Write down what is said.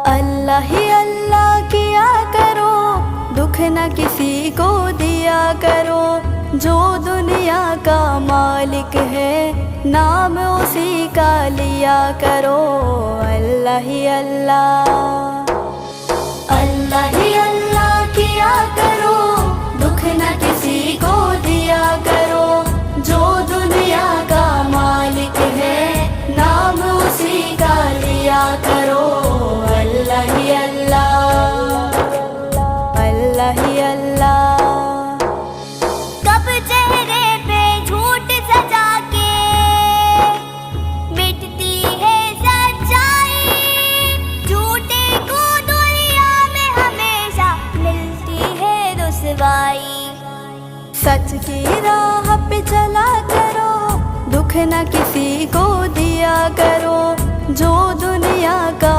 अल्लाह ही अल्लाह किया करो, दुख न किसी को दिया करो। जो दुनिया का मालिक है, नाम उसी का लिया करो। अल्लाह ही अल्लाह, अल्लाह ही अल्लाह किया करो, दुख न किसी को दिया करो। जो दुनिया का मालिक है, नाम उसी का लिया करो। अल्लाह ही अल्लाह, अल्लाह ही अल्लाह। कब चेहरे पे झूठ सजा के मिटती है सच्चाई, झूठे को दुनिया में हमेशा मिलती है रुसवाई। सच की राह पे चला करो, दुख न किसी को दिया करो। जो दुनिया का